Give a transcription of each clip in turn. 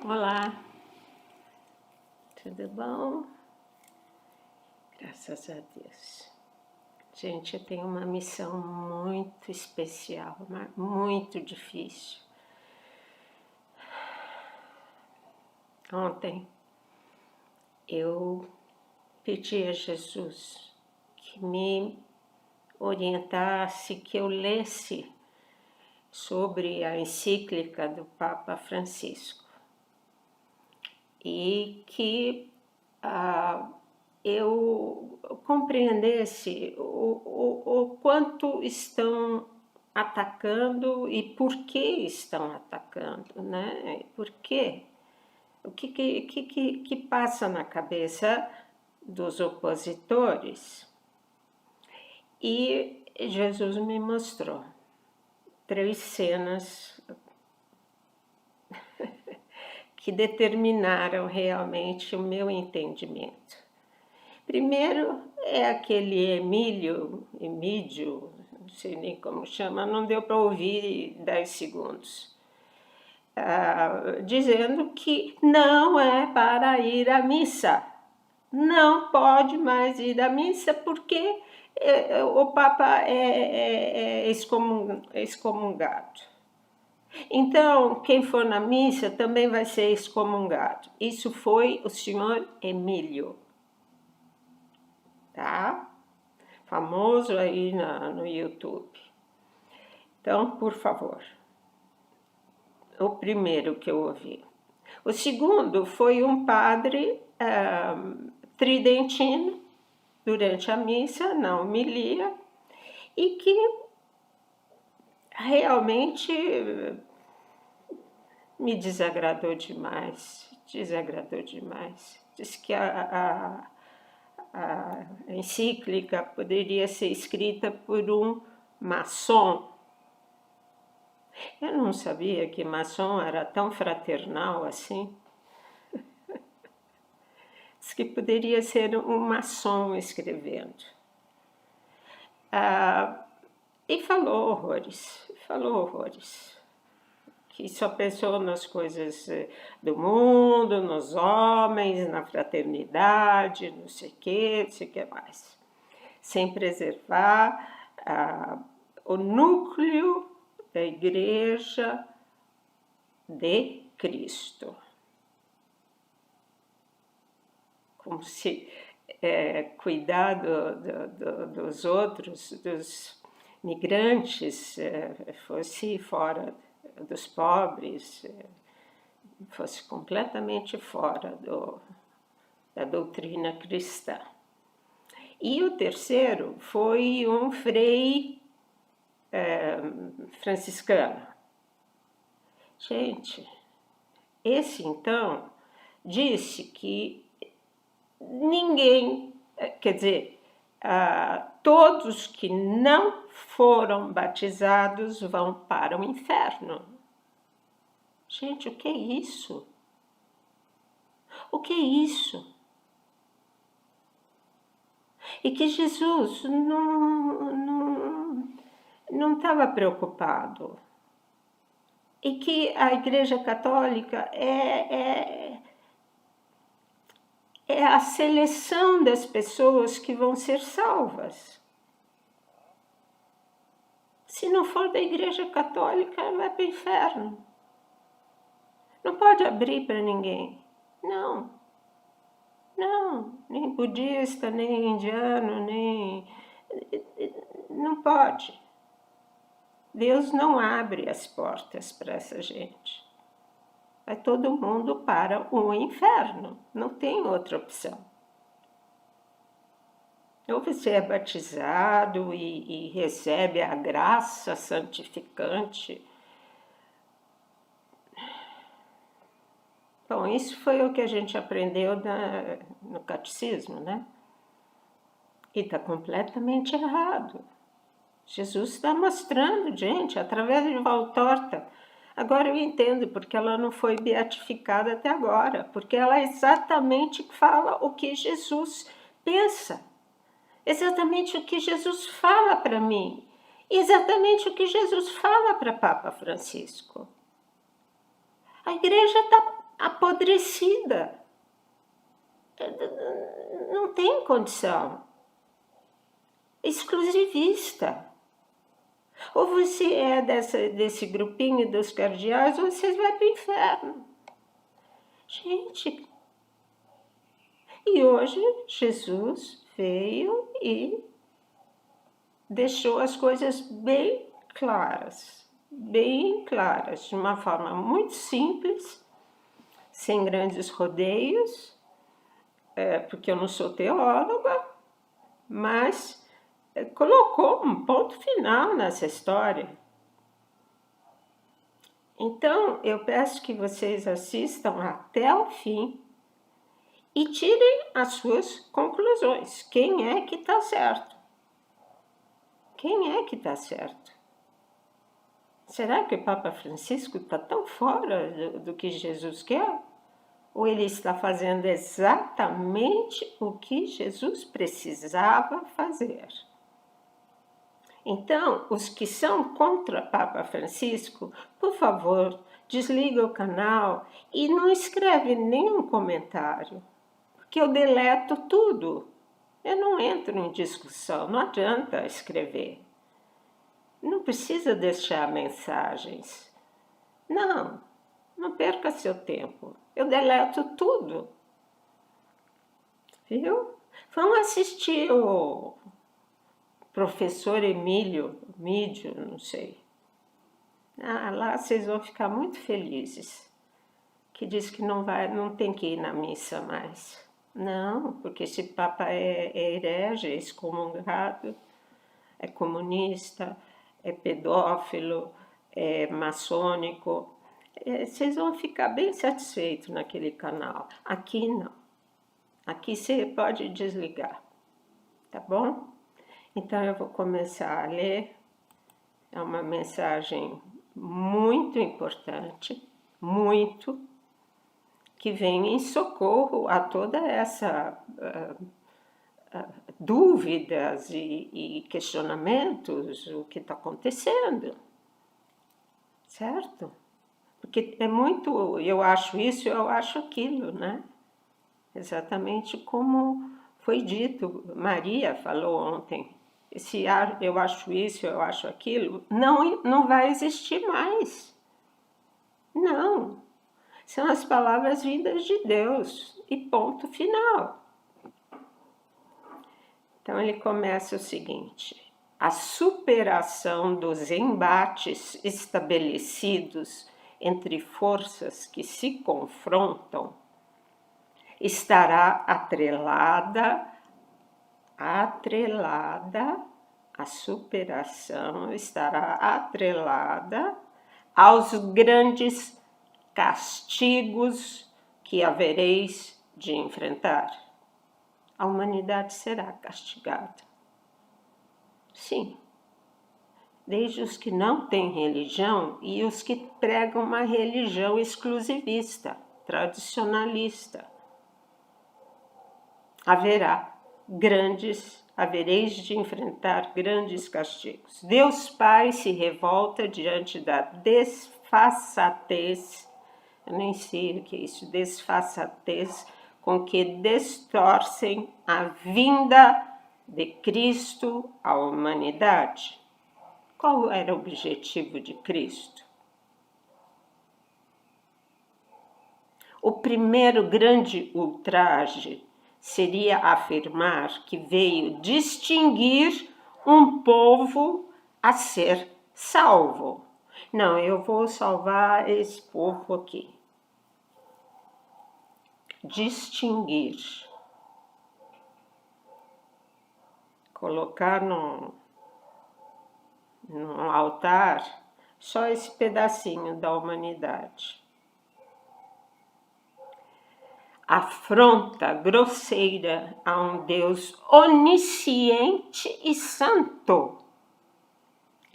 Olá, tudo bom? Graças a Deus. Gente, eu tenho uma missão muito especial, muito difícil. Ontem eu pedi a Jesus que me orientasse, que eu lesse sobre a encíclica do Papa Francisco e que eu compreendesse o quanto estão atacando e por que estão atacando, né? Por quê? O que passa na cabeça dos opositores? E Jesus me mostrou 3 cenas que determinaram realmente o meu entendimento. Primeiro é aquele Emídio, não sei nem como chama, não deu para ouvir 10 segundos, dizendo que não é para ir à missa, não pode mais ir à missa porque o Papa é excomungado. Então, quem for na missa também vai ser excomungado. Isso foi o senhor Emílio, tá? Famoso aí no YouTube. Então, por favor, o primeiro que eu ouvi. O segundo foi um padre tridentino, durante a missa, na homilia, e que realmente me desagradou demais. Diz que a encíclica poderia ser escrita por um maçom. Eu não sabia que maçom era tão fraternal assim. Diz que poderia ser um maçom escrevendo. E falou horrores. Que só pensou nas coisas do mundo, nos homens, na fraternidade, não sei o que mais. Sem preservar o núcleo da Igreja de Cristo. Como se cuidar dos outros, dos migrantes, fosse fora dos pobres, fosse completamente fora da doutrina cristã. E o terceiro foi um frei franciscano. Gente, esse então disse que ninguém, quer dizer, todos que não foram batizados vão para o inferno. Gente, o que é isso? O que é isso? E que Jesus não estava preocupado. E que a Igreja Católica é a seleção das pessoas que vão ser salvas. Se não for da Igreja Católica, vai para o inferno. Não pode abrir para ninguém. Não, nem budista, nem indiano, nem... Não pode. Deus não abre as portas para essa gente. Vai todo mundo para o inferno, não tem outra opção. Ou você é batizado e recebe a graça santificante. Bom, isso foi o que a gente aprendeu no catecismo, né? E está completamente errado. Jesus está mostrando, gente, através de Valtorta. Agora eu entendo porque ela não foi beatificada até agora, porque ela exatamente fala o que Jesus pensa, exatamente o que Jesus fala para mim, exatamente o que Jesus fala para Papa Francisco. A igreja está apodrecida. Não tem condição. Exclusivista. Ou você é desse grupinho dos cardeais, ou você vai para o inferno. Gente, e hoje Jesus veio e deixou as coisas bem claras, de uma forma muito simples, sem grandes rodeios, porque eu não sou teóloga, mas colocou um ponto final nessa história. Então, eu peço que vocês assistam até o fim e tirem as suas conclusões. Quem é que está certo? Quem é que está certo? Será que o Papa Francisco está tão fora do que Jesus quer? Ou ele está fazendo exatamente o que Jesus precisava fazer? Então, os que são contra Papa Francisco, por favor, desliga o canal e não escreve nenhum comentário, porque eu deleto tudo. Eu não entro em discussão, não adianta escrever. Não precisa deixar mensagens. Não perca seu tempo. Eu deleto tudo. Viu? Vamos assistir o professor Mídio, não sei. Lá vocês vão ficar muito felizes. Que diz que não tem que ir na missa mais. Não, porque esse Papa é herege, é excomungado, é comunista, é pedófilo, é maçônico. Vocês vão ficar bem satisfeitos naquele canal. Aqui não. Aqui você pode desligar, tá bom? Então eu vou começar a ler. É uma mensagem muito importante, muito, que vem em socorro a toda essa dúvidas e questionamentos, o que está acontecendo, certo? Porque é muito, eu acho isso, eu acho aquilo, né? Exatamente como foi dito, Maria falou ontem, se eu acho isso, eu acho aquilo, não vai existir mais. Não, são as palavras vindas de Deus e ponto final. Então ele começa o seguinte: a superação dos embates estabelecidos entre forças que se confrontam estará atrelada, a superação estará atrelada aos grandes castigos que havereis de enfrentar. A humanidade será castigada. Sim, desde os que não têm religião e os que pregam uma religião exclusivista, tradicionalista. Havereis de enfrentar grandes castigos. Deus Pai se revolta diante da desfaçatez, eu nem sei o que é isso, desfaçatez, com que distorcem a vinda de Cristo à humanidade. Qual era o objetivo de Cristo? O primeiro grande ultraje seria afirmar que veio distinguir um povo a ser salvo. Não, eu vou salvar esse povo aqui. Distinguir. Colocar num altar só esse pedacinho da humanidade. Afronta grosseira a um Deus onisciente e santo,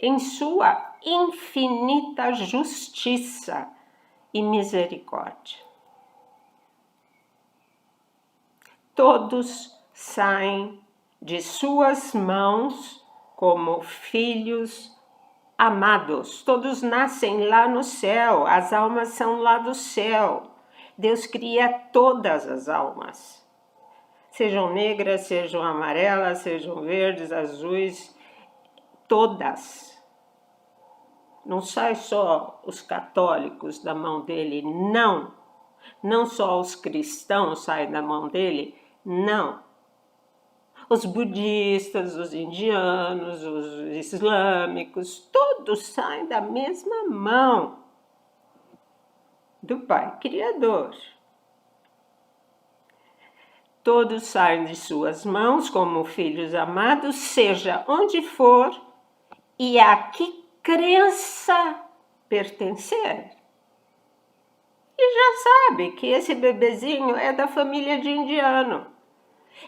em sua infinita justiça e misericórdia. Todos saem de suas mãos como filhos amados. Todos nascem lá no céu, as almas são lá do céu. Deus cria todas as almas, sejam negras, sejam amarelas, sejam verdes, azuis, todas. Não sai só os católicos da mão dele, não. Não só os cristãos saem da mão dele, não. Os budistas, os indianos, os islâmicos, todos saem da mesma mão do Pai Criador. Todos saem de suas mãos como filhos amados, seja onde for e a que crença pertencer. E já sabe que esse bebezinho é da família de indiano.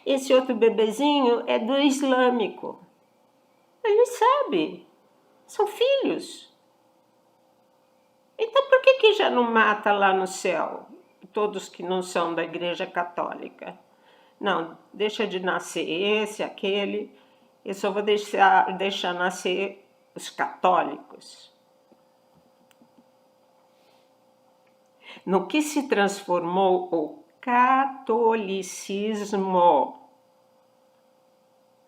Esse outro bebezinho é do islâmico. Ele sabe. São filhos. Então por que já não mata lá no céu todos que não são da Igreja Católica? Não, deixa de nascer esse, aquele. Eu só vou deixar nascer os católicos. No que se transformou o catolicismo,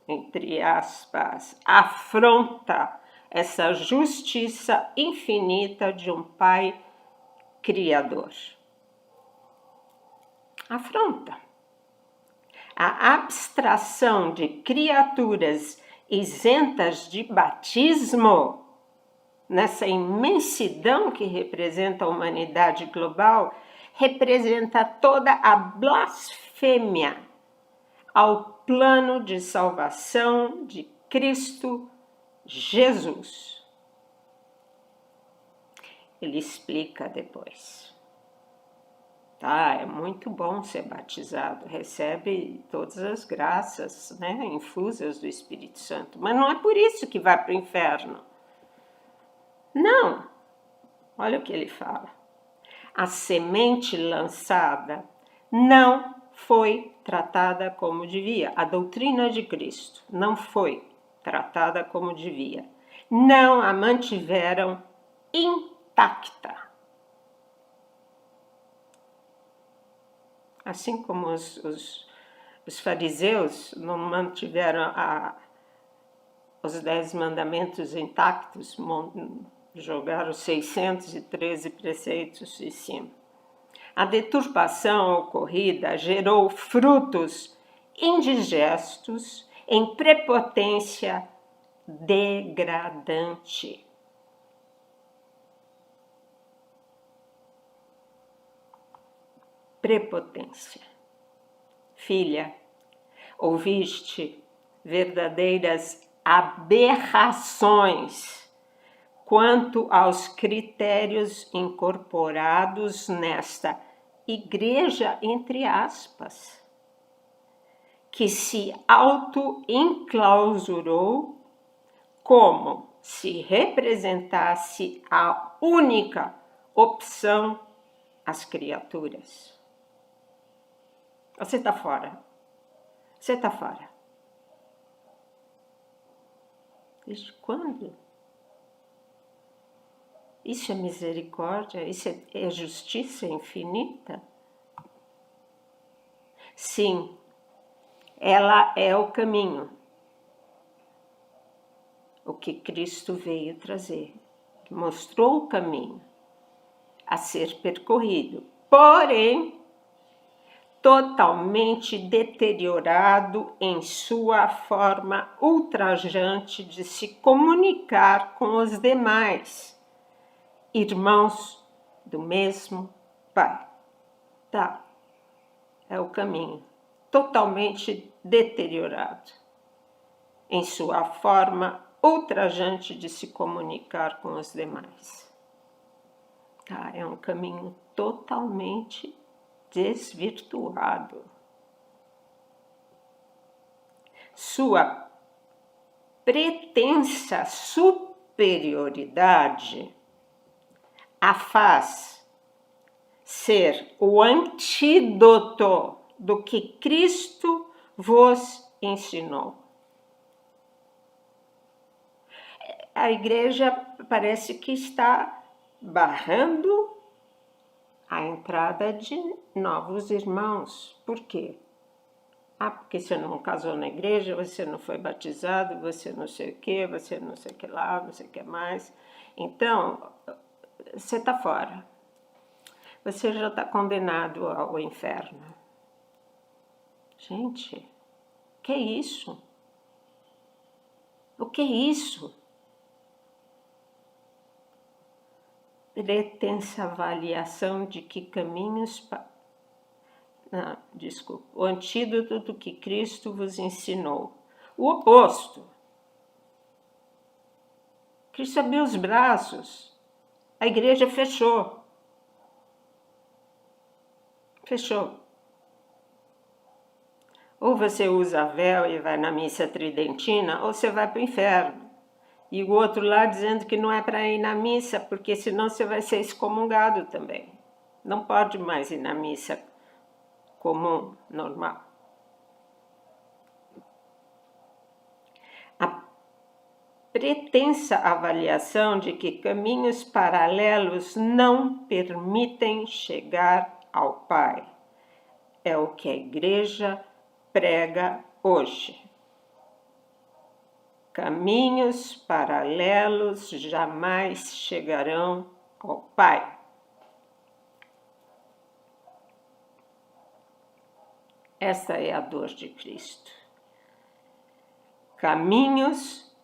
entre aspas, afronta essa justiça infinita de um Pai Criador. Afronta. A abstração de criaturas isentas de batismo, nessa imensidão que representa a humanidade global, representa toda a blasfêmia ao plano de salvação de Cristo Jesus. Ele explica depois. Tá, é muito bom ser batizado, recebe todas as graças, né, infusas do Espírito Santo, mas não é por isso que vai para o inferno. Não, olha o que ele fala. A semente lançada não foi tratada como devia. A doutrina de Cristo não foi tratada como devia. Não a mantiveram intacta. Assim como os fariseus não mantiveram os 10 mandamentos intactos, jogaram 613 preceitos em cima. A deturpação ocorrida gerou frutos indigestos em prepotência degradante. Prepotência. Filha, ouviste verdadeiras aberrações quanto aos critérios incorporados nesta igreja, entre aspas, que se auto-enclausurou como se representasse a única opção às criaturas. Você está fora. Você está fora. Desde quando? Isso é misericórdia? Isso é justiça infinita? Sim, ela é o caminho. O que Cristo veio trazer. Mostrou o caminho a ser percorrido. Porém, totalmente deteriorado em sua forma ultrajante de se comunicar com os demais, irmãos do mesmo Pai. Tá, é o caminho, totalmente deteriorado em sua forma ultrajante de se comunicar com os demais. Tá, é um caminho totalmente desvirtuado. Sua pretensa superioridade a faz ser o antídoto do que Cristo vos ensinou. A igreja parece que está barrando a entrada de novos irmãos. Por quê? Porque você não casou na igreja, você não foi batizado, você não sei o que, você não sei o que lá, não sei o que mais. Então, você está fora. Você já está condenado ao inferno. Gente, que é isso? O que é isso? Pretensa avaliação de que caminhos... Não, desculpa. O antídoto do que Cristo vos ensinou. O oposto. Cristo abriu os braços. A igreja fechou. Fechou. Ou você usa véu e vai na missa tridentina, ou você vai para o inferno. E o outro lá dizendo que não é para ir na missa, porque senão você vai ser excomungado também. Não pode mais ir na missa comum, normal. A pretensa avaliação de que caminhos paralelos não permitem chegar ao Pai é o que a igreja prega hoje. Caminhos paralelos jamais chegarão ao Pai. Esta é a dor de Cristo. Caminhos,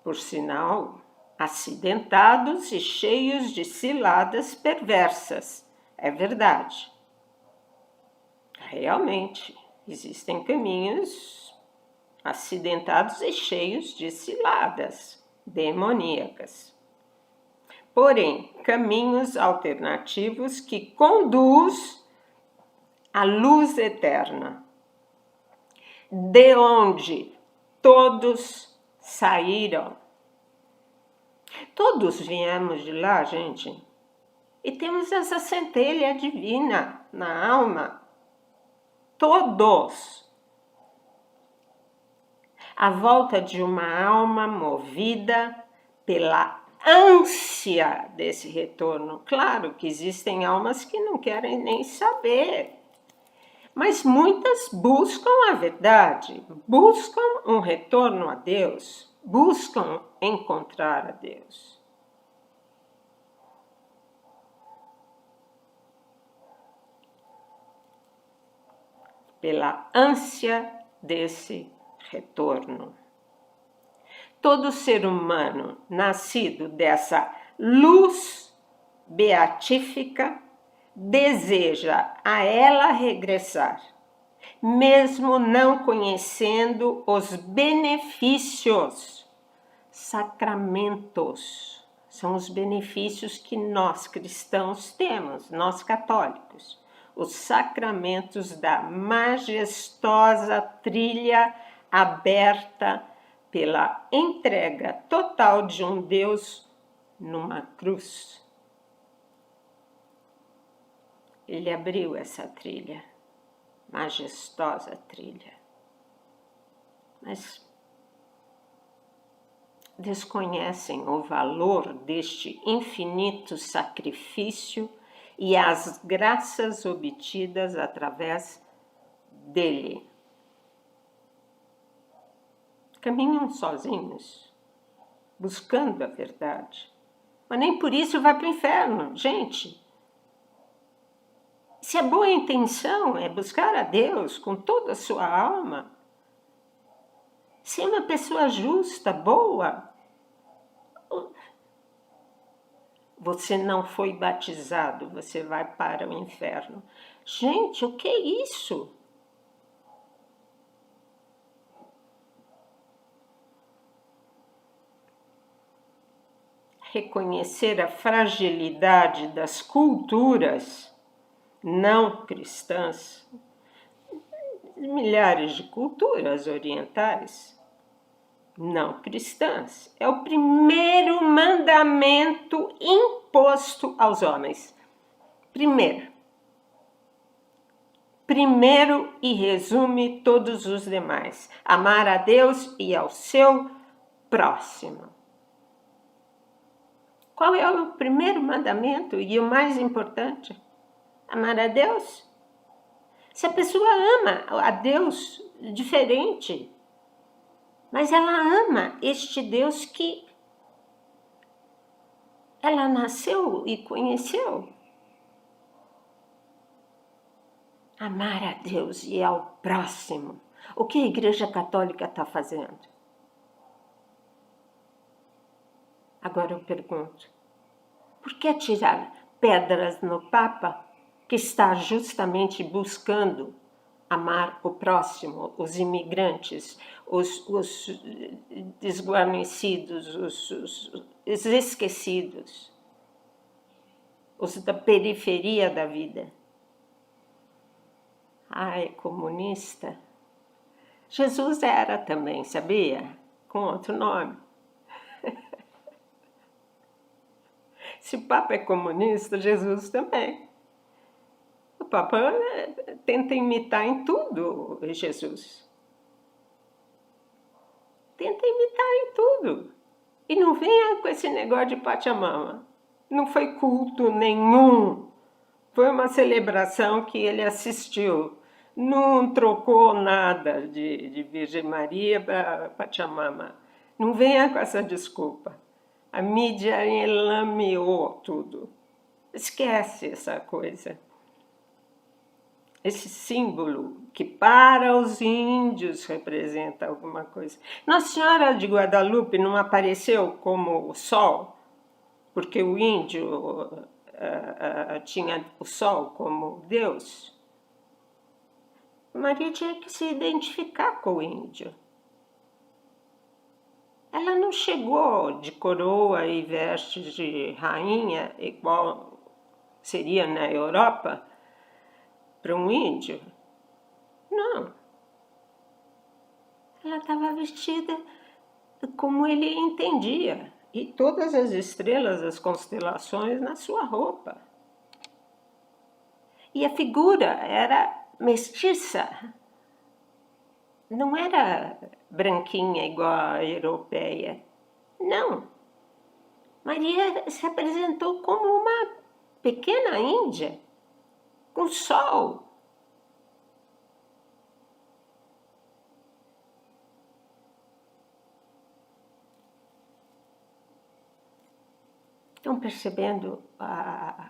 por sinal, acidentados e cheios de ciladas perversas. É verdade. Realmente, existem caminhos acidentados e cheios de ciladas demoníacas. Porém, caminhos alternativos que conduz à luz eterna, de onde todos saíram. Todos viemos de lá, gente, e temos essa centelha divina na alma. Todos. A volta de uma alma movida pela ânsia desse retorno. Claro que existem almas que não querem nem saber, mas muitas buscam a verdade, buscam um retorno a Deus, buscam encontrar a Deus. Pela ânsia desse retorno. Todo ser humano nascido dessa luz beatífica deseja a ela regressar, mesmo não conhecendo os benefícios. Sacramentos são os benefícios que nós cristãos temos, nós católicos. Os sacramentos da majestosa trilha aberta pela entrega total de um Deus numa cruz. Ele abriu essa trilha, majestosa trilha, mas desconhecem o valor deste infinito sacrifício e as graças obtidas através dele. Caminham sozinhos, buscando a verdade, mas nem por isso vai para o inferno. Gente, se a boa intenção é buscar a Deus com toda a sua alma, se é uma pessoa justa, boa, você não foi batizado, você vai para o inferno. Gente, o que é isso? Reconhecer a fragilidade das culturas não cristãs, milhares de culturas orientais não cristãs, é o primeiro mandamento imposto aos homens. Primeiro e resume todos os demais: amar a Deus e ao seu próximo. Qual é o primeiro mandamento e o mais importante? Amar a Deus? Se a pessoa ama a Deus diferente, mas ela ama este Deus que ela nasceu e conheceu. Amar a Deus e ao próximo. O que a Igreja Católica está fazendo? Agora eu pergunto, por que tirar pedras no Papa, que está justamente buscando amar o próximo, os imigrantes, os desguarnecidos, os esquecidos, os da periferia da vida? Ai, comunista. Jesus era também, sabia? Com outro nome. Se o Papa é comunista, Jesus também. O Papa tenta imitar em tudo Jesus. Tenta imitar em tudo. E não venha com esse negócio de Pachamama. Não foi culto nenhum. Foi uma celebração que ele assistiu. Não trocou nada de Virgem Maria para Pachamama. Não venha com essa desculpa. A mídia enlameou tudo. Esquece essa coisa. Esse símbolo que para os índios representa alguma coisa. Nossa Senhora de Guadalupe não apareceu como o sol, porque o índio tinha o sol como Deus. Maria tinha que se identificar com o índio. Ela não chegou de coroa e vestes de rainha, igual seria na Europa, para um índio. Não. Ela estava vestida como ele entendia. E todas as estrelas, as constelações na sua roupa. E a figura era mestiça. Não era branquinha igual a europeia. Não. Maria se apresentou como uma pequena índia, com sol. Estão percebendo a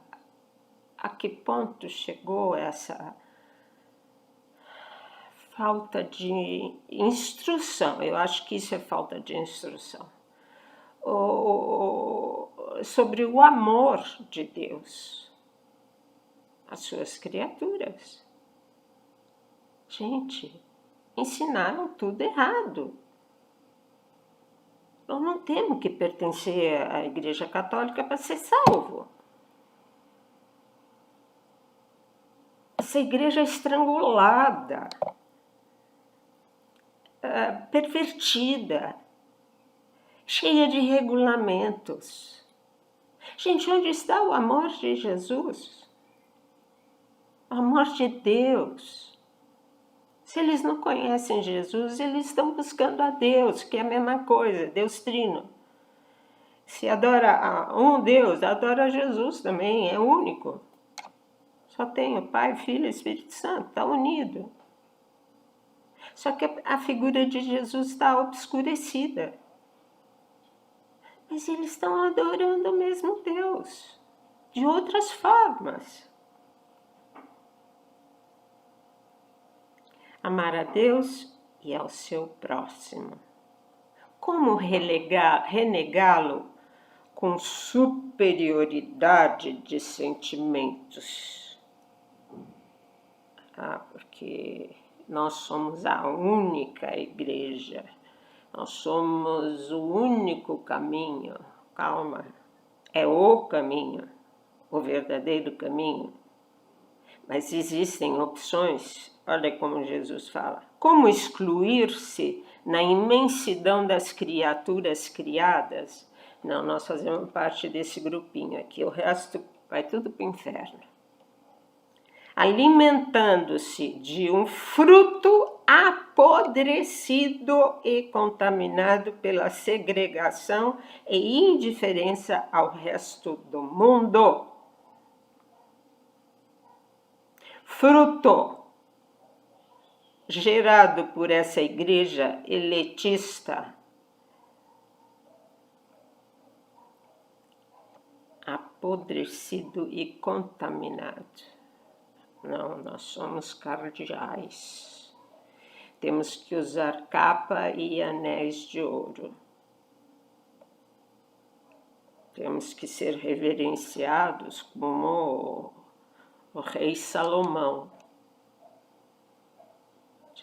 que ponto chegou essa falta de instrução? Eu acho que isso é falta de instrução. Sobre o amor de Deus às suas criaturas. Gente, ensinaram tudo errado. Nós não temos que pertencer à Igreja Católica para ser salvo. Essa igreja é estrangulada, pervertida, cheia de regulamentos. Gente, onde está o amor de Jesus? O amor de Deus. Se eles não conhecem Jesus, eles estão buscando a Deus, que é a mesma coisa, Deus Trino. Se adora um Deus, adora Jesus também, é único. Só tem o Pai, Filho e Espírito Santo, está unido. Só que a figura de Jesus está obscurecida. Mas eles estão adorando o mesmo Deus, de outras formas. Amar a Deus e ao seu próximo. Como renegá-lo com superioridade de sentimentos? Porque nós somos a única igreja, nós somos o único caminho. Calma, é o caminho, o verdadeiro caminho. Mas existem opções, olha como Jesus fala. Como excluir-se na imensidão das criaturas criadas? Não, nós fazemos parte desse grupinho aqui, o resto vai tudo para o inferno. Alimentando-se de um fruto apodrecido e contaminado pela segregação e indiferença ao resto do mundo. fruto gerado por essa igreja elitista, apodrecido e contaminado. Não, nós somos cardeais. Temos que usar capa e anéis de ouro. Temos que ser reverenciados como o rei Salomão.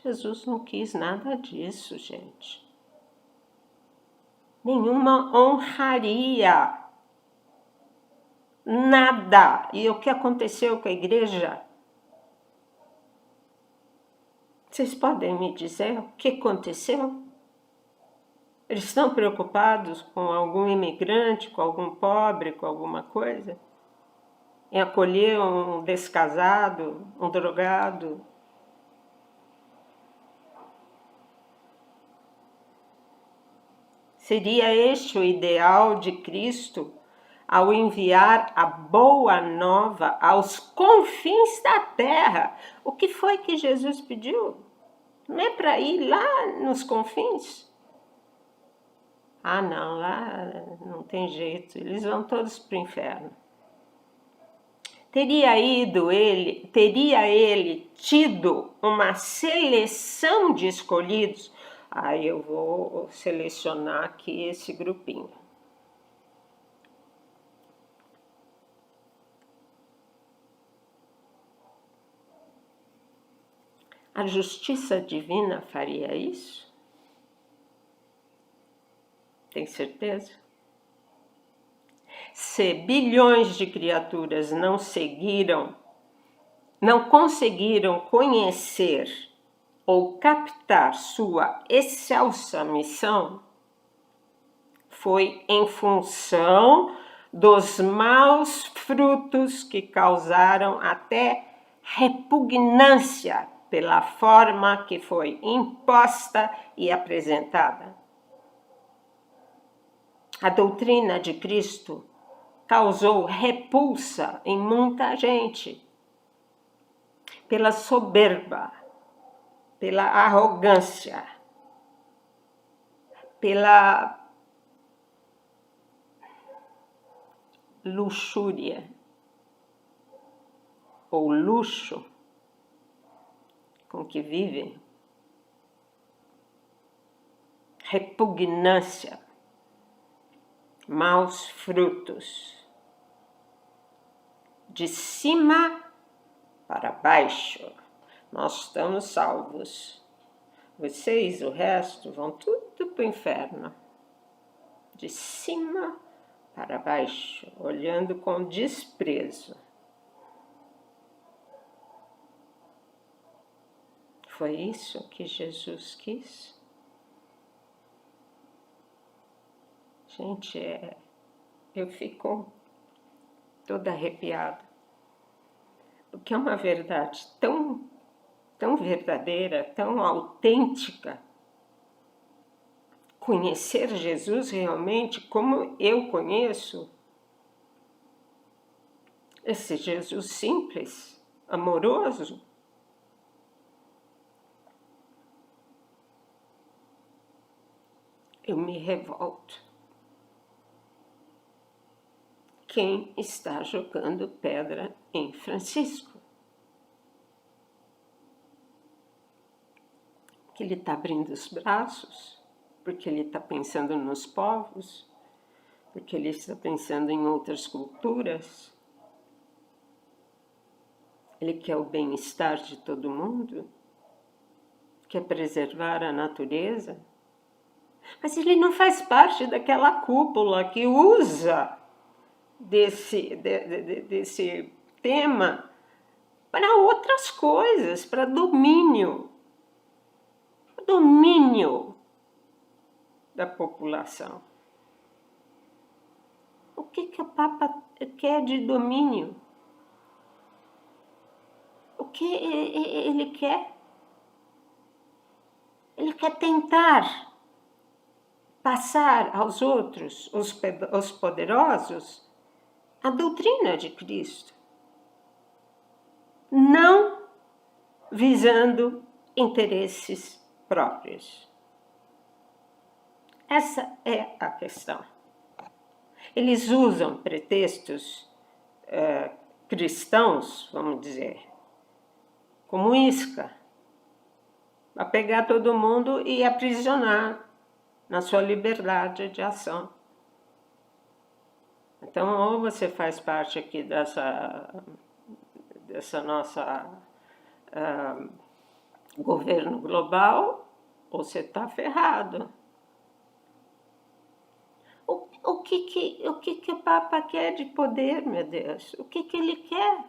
Jesus não quis nada disso, gente. Nenhuma honraria. Nada. E o que aconteceu com a igreja? Vocês podem me dizer o que aconteceu? Eles estão preocupados com algum imigrante, com algum pobre, com alguma coisa? Em acolher um descasado, um drogado? Seria este o ideal de Cristo ao enviar a boa nova aos confins da terra? O que foi que Jesus pediu? Não é para ir lá nos confins? Ah, não, lá não tem jeito, eles vão todos para o inferno. Teria ele tido uma seleção de escolhidos? Aí eu vou selecionar aqui esse grupinho. A justiça divina faria isso? Tem certeza? Se bilhões de criaturas não conseguiram conhecer ou captar sua excelsa missão, foi em função dos maus frutos que causaram até repugnância pela forma que foi imposta e apresentada. A doutrina de Cristo causou repulsa em muita gente, pela soberba, pela arrogância, pela luxúria ou luxo com que vivem, repugnância, maus frutos, de cima para baixo. Nós estamos salvos. Vocês, o resto, vão tudo para o inferno. De cima para baixo, olhando com desprezo. Foi isso que Jesus quis? Gente, eu fico toda arrepiada. Porque é uma verdade tão verdadeira, tão autêntica. Conhecer Jesus realmente como eu conheço, esse Jesus simples, amoroso, eu me revolto. Quem está jogando pedra em Francisco? Que ele está abrindo os braços, porque ele está pensando nos povos, porque ele está pensando em outras culturas. Ele quer o bem-estar de todo mundo, quer preservar a natureza. Mas ele não faz parte daquela cúpula que usa desse tema para outras coisas, para domínio da população. O que o Papa quer de domínio? O que ele quer? Ele quer tentar passar aos outros, os poderosos, a doutrina de Cristo. Não visando interesses próprios. Essa é a questão. Eles usam pretextos cristãos, vamos dizer, como isca, para pegar todo mundo e aprisionar na sua liberdade de ação. Então, ou você faz parte aqui dessa nossa governo global, ou você está ferrado. O que o Papa quer de poder, meu Deus? O que ele quer?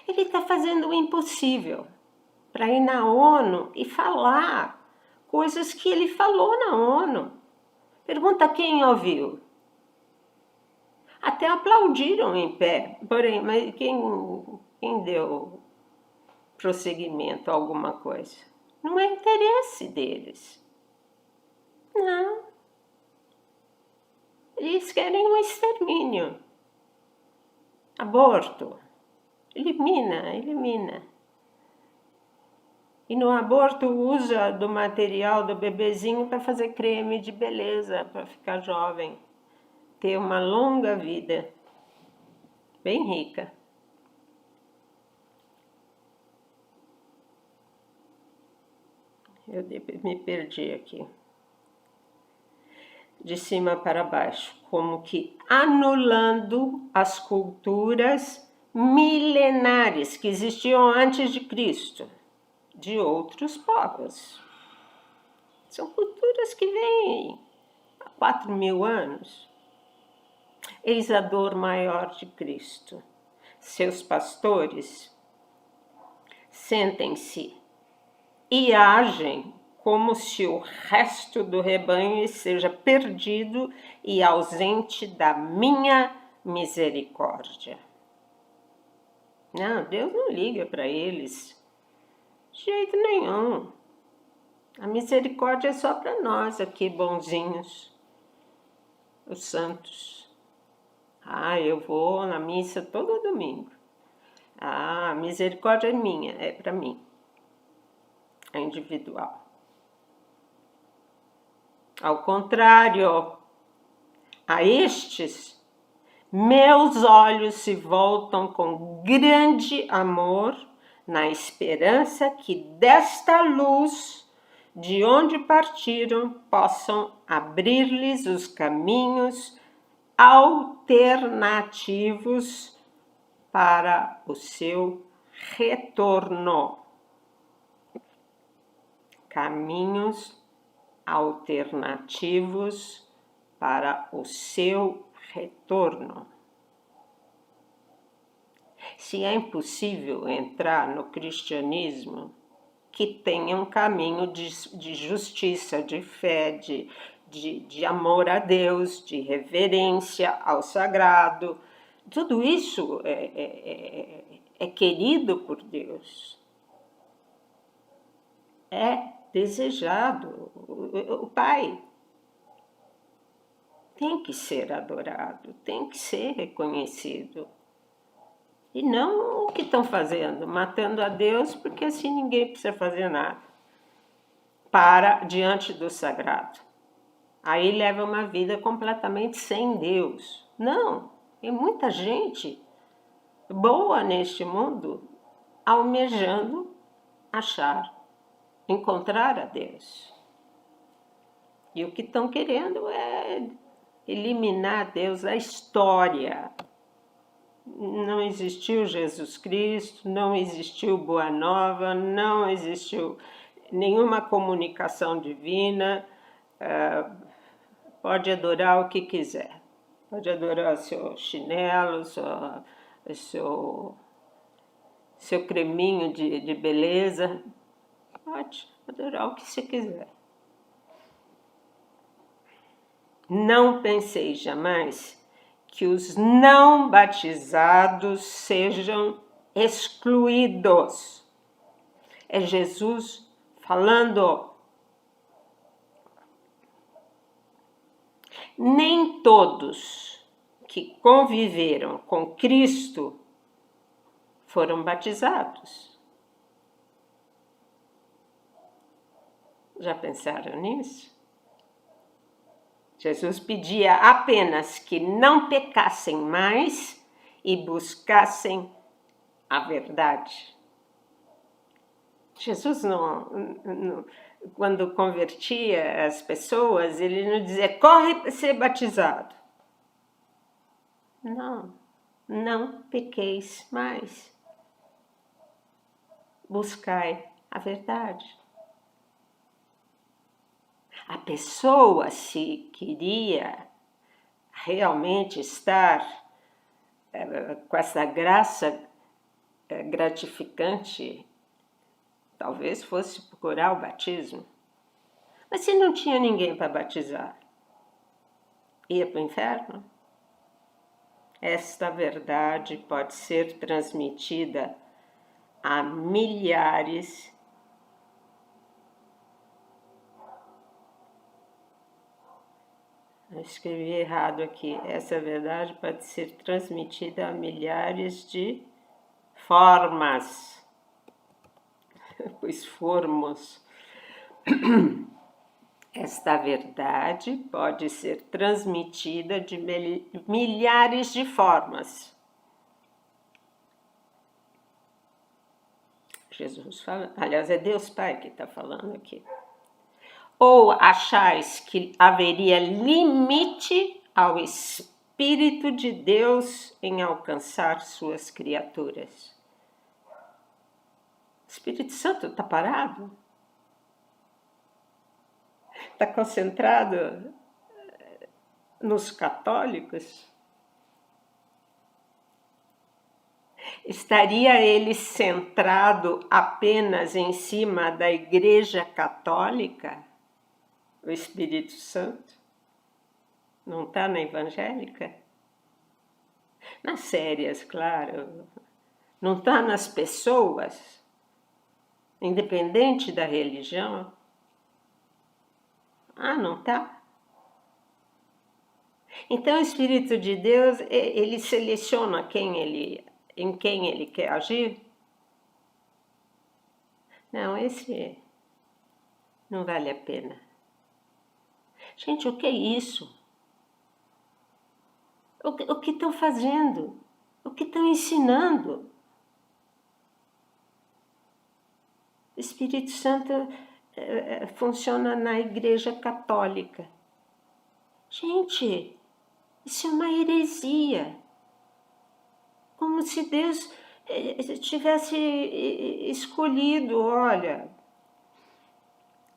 Ele está fazendo o impossível para ir na ONU e falar coisas que ele falou na ONU. Pergunta quem ouviu. Até aplaudiram em pé, porém, mas quem deu prosseguimento a alguma coisa? Não é interesse deles. Não. Eles querem um extermínio. Aborto. Elimina. E no aborto usa do material do bebezinho para fazer creme de beleza, para ficar jovem. Ter uma longa vida. Bem rica. Eu me perdi aqui. De cima para baixo, como que anulando as culturas milenares que existiam antes de Cristo, de outros povos. São culturas que vêm há 4.000 anos. Eis a dor maior de Cristo. Seus pastores sentem-se e agem como se o resto do rebanho seja perdido e ausente da minha misericórdia. Não, Deus não liga para eles, de jeito nenhum. A misericórdia é só para nós aqui, bonzinhos, os santos. Eu vou na missa todo domingo. A misericórdia é minha, é para mim, é individual. Ao contrário, a estes, meus olhos se voltam com grande amor, na esperança que desta luz, de onde partiram, possam abrir-lhes os caminhos alternativos para o seu retorno. Caminhos alternativos para o seu retorno. Se é impossível entrar no cristianismo, que tenha um caminho de justiça, de fé, de amor a Deus, de reverência ao sagrado, tudo isso é querido por Deus. É desejado. O Pai tem que ser adorado, tem que ser reconhecido. E não o que estão fazendo, matando a Deus, porque assim ninguém precisa fazer nada. Diante do sagrado. Aí leva uma vida completamente sem Deus. Não, tem muita gente boa neste mundo almejando encontrar a Deus. E o que estão querendo é eliminar Deus da história. Não existiu Jesus Cristo, não existiu Boa Nova, não existiu nenhuma comunicação divina. Pode adorar o que quiser. Pode adorar seu chinelo, seu creminho de beleza. Pode adorar o que você quiser. Não pensei jamais que os não batizados sejam excluídos. É Jesus falando. Nem todos que conviveram com Cristo foram batizados. Já pensaram nisso? Jesus pedia apenas que não pecassem mais e buscassem a verdade. Jesus quando convertia as pessoas, ele não dizia, corre para ser batizado. Não pequeis mais. Buscai a verdade. A pessoa, se queria realmente estar com essa graça gratificante, talvez fosse procurar o batismo. Mas se não tinha ninguém para batizar, ia para o inferno? Esta verdade pode ser transmitida a milhares Eu escrevi errado aqui. Essa verdade pode ser transmitida a milhares de formas. Pois formos. Esta verdade pode ser transmitida de milhares de formas. Jesus fala, aliás, é Deus Pai que está falando aqui. Ou achais que haveria limite ao Espírito de Deus em alcançar suas criaturas? O Espírito Santo está parado? Está concentrado nos católicos? Estaria ele centrado apenas em cima da Igreja Católica? O Espírito Santo? Não está na evangélica? Nas sérias, claro. Não está nas pessoas? Independente da religião? Não está? Então o Espírito de Deus, ele seleciona em quem ele quer agir? Não, esse não vale a pena. Gente, o que é isso? O que estão fazendo? O que estão ensinando? O Espírito Santo funciona na Igreja Católica. Gente, isso é uma heresia. Como se Deus tivesse escolhido, olha,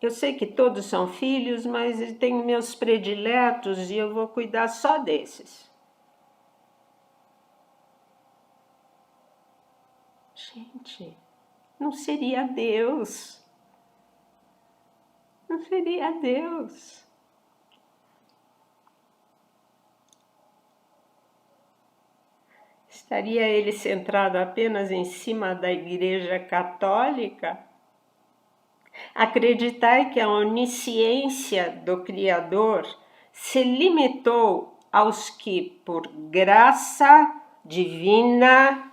eu sei que todos são filhos, mas eu tenho meus prediletos e eu vou cuidar só desses. Gente, não seria Deus. Não seria Deus. Estaria ele centrado apenas em cima da Igreja Católica? Acreditai que a onisciência do Criador se limitou aos que, por graça divina,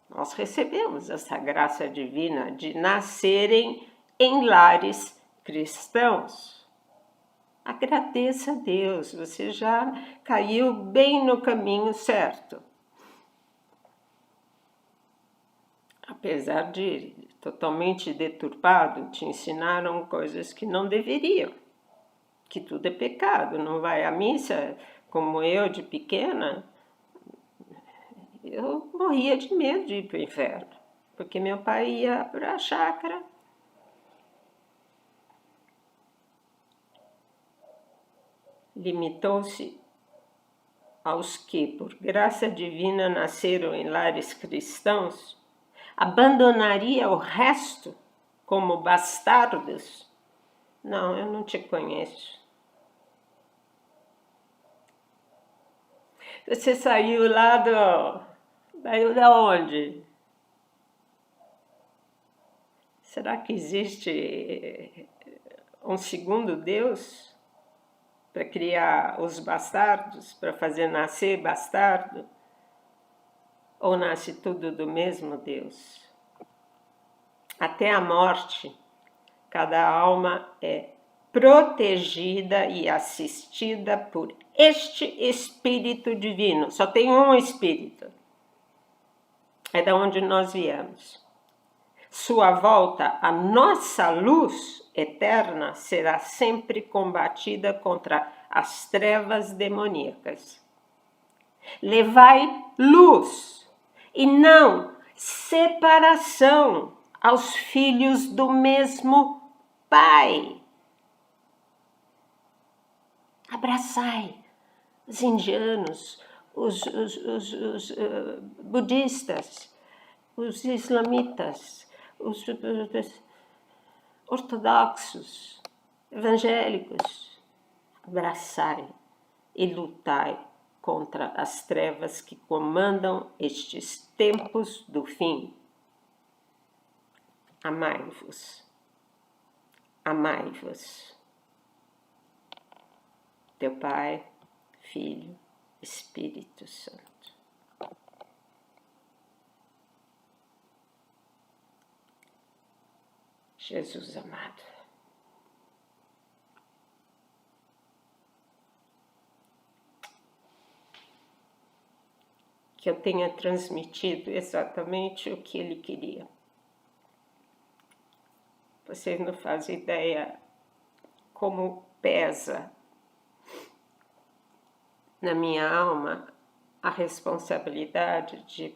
nós recebemos essa graça divina de nascerem em lares cristãos. Agradeça a Deus, você já caiu bem no caminho certo. Apesar de totalmente deturpado, te ensinaram coisas que não deveriam, que tudo é pecado, não vai à missa, como eu de pequena, eu morria de medo de ir para o inferno, porque meu pai ia para a chácara. Limitou-se aos que, por graça divina, nasceram em lares cristãos, abandonaria o resto como bastardos? Não, eu não te conheço. Você saiu saiu da onde? Será que existe um segundo Deus para criar os bastardos, para fazer nascer bastardo? Ou nasce tudo do mesmo Deus? Até a morte, cada alma é protegida e assistida por este Espírito Divino. Só tem um Espírito. É da onde nós viemos. Sua volta, a nossa luz eterna, será sempre combatida contra as trevas demoníacas. Levai luz e não separação aos filhos do mesmo Pai. Abraçai os indianos, os budistas, os islamitas, os ortodoxos, evangélicos. Abraçai e lutai contra as trevas que comandam estes tempos do fim. Amai-vos. Amai-vos. Teu Pai, Filho, Espírito Santo. Jesus amado. Que eu tenha transmitido exatamente o que ele queria. Vocês não fazem ideia como pesa na minha alma a responsabilidade de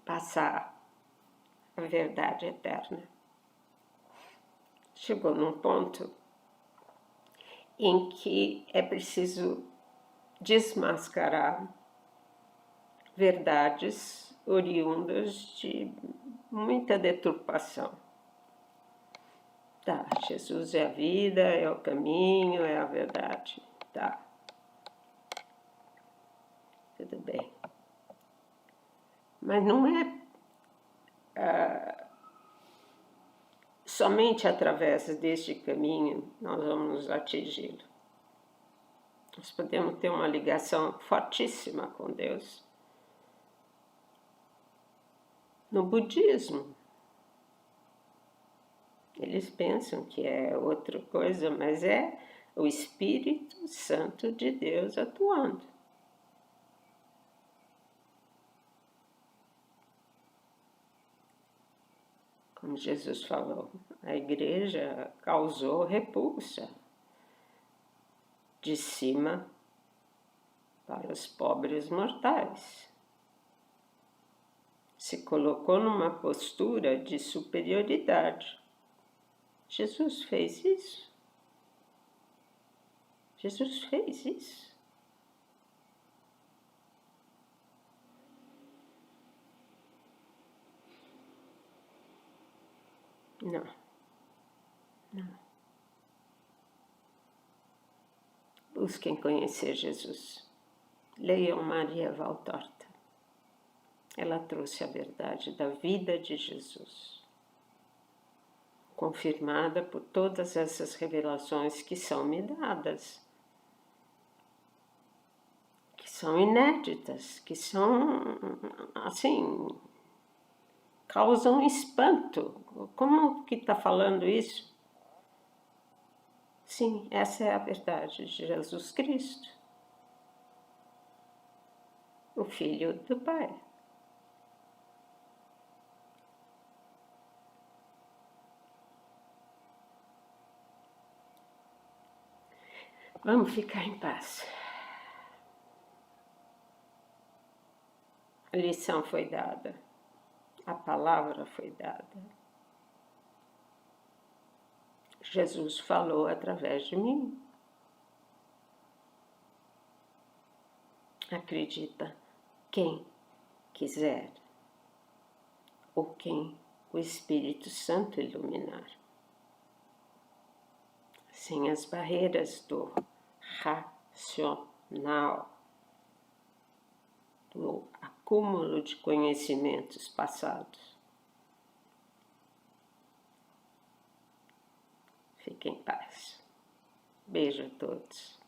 passar a verdade eterna. Chegou num ponto em que é preciso desmascarar verdades oriundas de muita deturpação. Tá, Jesus é a vida, é o caminho, é a verdade. Tá. Tudo bem. Mas não é somente através deste caminho nós vamos atingi-lo. Nós podemos ter uma ligação fortíssima com Deus. No budismo, eles pensam que é outra coisa, mas é o Espírito Santo de Deus atuando. Como Jesus falou, a igreja causou repulsa de cima para os pobres mortais. Se colocou numa postura de superioridade. Jesus fez isso. Jesus fez isso. Não. Não. Busquem conhecer Jesus. Leiam Maria Valtorta. Ela trouxe a verdade da vida de Jesus, confirmada por todas essas revelações que são me dadas, que são inéditas, que são, assim, causam espanto. Como que está falando isso? Sim, essa é a verdade de Jesus Cristo, o Filho do Pai. Vamos ficar em paz. A lição foi dada, a palavra foi dada. Jesus falou através de mim. Acredita quem quiser, ou quem o Espírito Santo iluminar. Sem as barreiras do racional, do acúmulo de conhecimentos passados. Fiquem em paz. Beijo a todos.